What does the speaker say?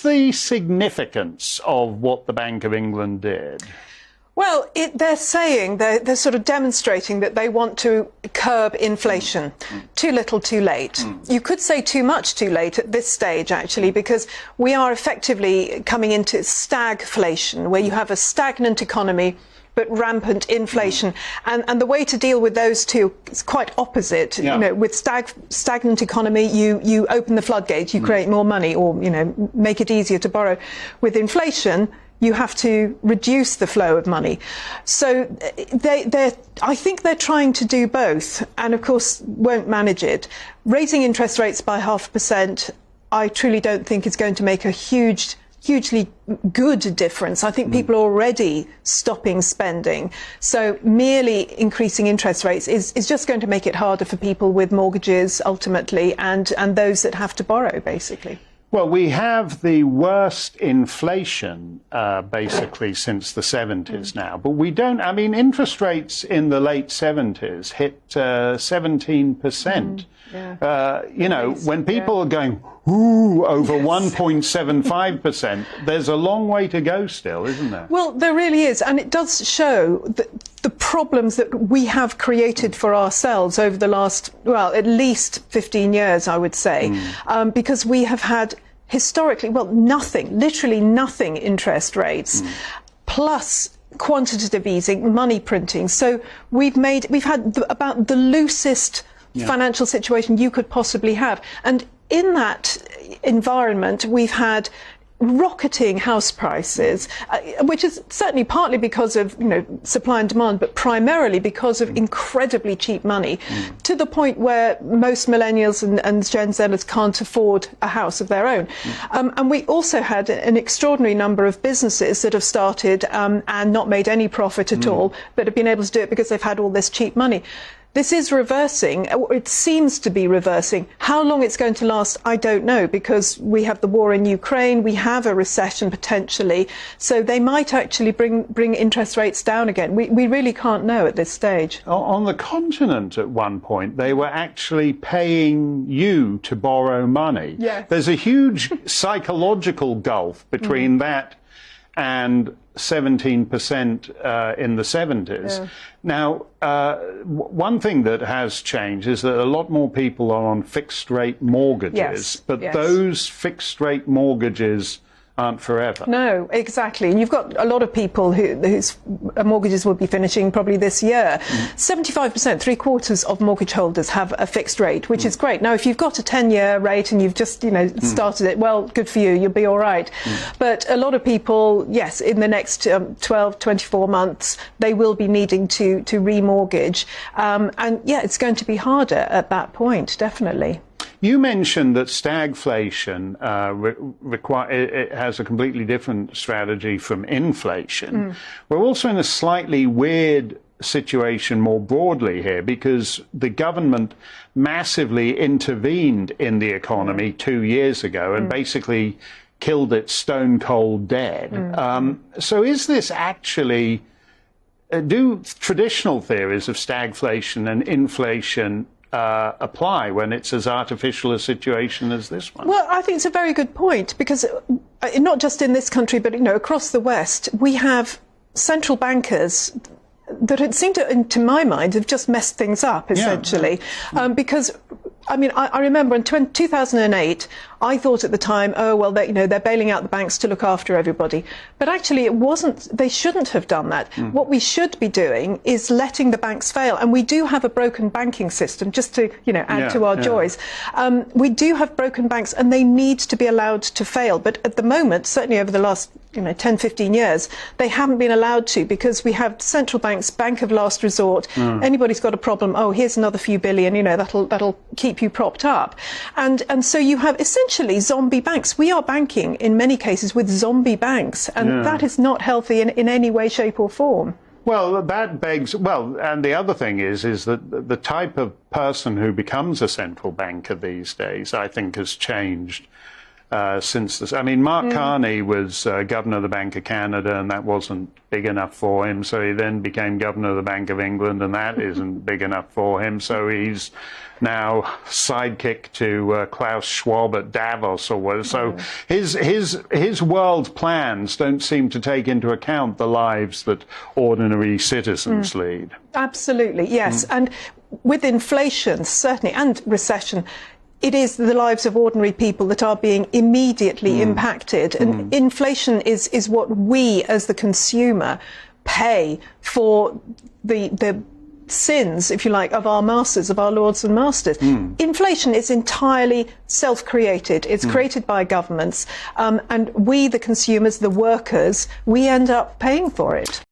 the significance of what the Bank of England did? Well, they're saying, they're sort of demonstrating that they want to curb inflation. Too little, too late. You could say too much, too late at this stage, actually, because we are effectively coming into stagflation, where you have a stagnant economy but rampant inflation. And the way to deal with those two is quite opposite. Yeah. You know, with stagnant economy, you open the floodgates, you create more money, or, you know, make it easier to borrow. With inflation, you have to reduce the flow of money. So I think they're trying to do both, and of course won't manage it. Raising interest rates by 0.5%, I truly don't think is going to make a hugely good difference. I think people are already stopping spending. So merely increasing interest rates is just going to make it harder for people with mortgages ultimately, and those that have to borrow, basically. Well, we have the worst inflation basically since the 70s now, but we don't, I mean, interest rates in the late 70s hit 17%. You know, when people are going, ooh, over 1.75%, there's a long way to go still, isn't there? Well, there really is, and it does show the problems that we have created for ourselves over the last, well, at least 15 years, I would say, because we have had historically, well, nothing, literally nothing interest rates, plus quantitative easing, money printing. So we've had about the loosest financial situation you could possibly have. And in that environment, we've had rocketing house prices, which is certainly partly because of, you know, supply and demand, but primarily because of incredibly cheap money, to the point where most millennials and Gen Zers can't afford a house of their own. And we also had an extraordinary number of businesses that have started and not made any profit at all, but have been able to do it because they've had all this cheap money. This is reversing, or it seems to be reversing. How long it's going to last, I don't know, because we have the war in Ukraine, we have a recession potentially, so they might actually bring interest rates down again. We really can't know at this stage. On the continent at one point, they were actually paying you to borrow money. Yeah. There's a huge psychological gulf between that and 17% in the 70s. Yeah. Now, one thing that has changed is that a lot more people are on fixed-rate mortgages, but those fixed-rate mortgages aren't forever. No, exactly. And you've got a lot of people whose mortgages will be finishing probably this year. 75%, three-quarters of mortgage holders have a fixed rate, which is great. Now, if you've got a 10-year rate and you've just, you know, started it, well, good for you, you'll be all right. But a lot of people, yes, in the next 12, 24 months, they will be needing to remortgage. And yeah, it's going to be harder at that point, definitely. You mentioned that stagflation it has a completely different strategy from inflation. We're also in a slightly weird situation more broadly here, because the government massively intervened in the economy 2 years ago and basically killed it stone cold dead. So is this actually, do traditional theories of stagflation and inflation apply when it's as artificial a situation as this one? Well, I think it's a very good point, because not just in this country, but, you know, across the West, we have central bankers that seem to my mind, have just messed things up, essentially. Because, I mean, I remember in 2008, I thought at the time, oh, well, they're bailing out the banks to look after everybody. But actually, it wasn't, they shouldn't have done that. What we should be doing is letting the banks fail. And we do have a broken banking system, just to, you know, add to our joys. We do have broken banks, and they need to be allowed to fail. But at the moment, certainly over the last, 10, 15 years, they haven't been allowed to, because we have central banks, bank of last resort. Anybody's got a problem, oh, here's another few billion, that'll keep you propped up. And so you have essentially zombie banks. We are banking in many cases with zombie banks, and that is not healthy in any way, shape or form. Well, that begs, and the other thing is that the type of person who becomes a central banker these days, I think, has changed since this. I mean, Mark Carney was governor of the Bank of Canada, and that wasn't big enough for him. So he then became governor of the Bank of England, and that isn't big enough for him. So he's now sidekick to Klaus Schwab at Davos or whatever. So his world plans don't seem to take into account the lives that ordinary citizens lead. Absolutely, yes. And with inflation, certainly, and recession, it is the lives of ordinary people that are being immediately impacted. And inflation is what we, as the consumer, pay for the sins, if you like, of our masters, of our lords and masters. Inflation is entirely self-created. It's created by governments. And we, the consumers, the workers, we end up paying for it.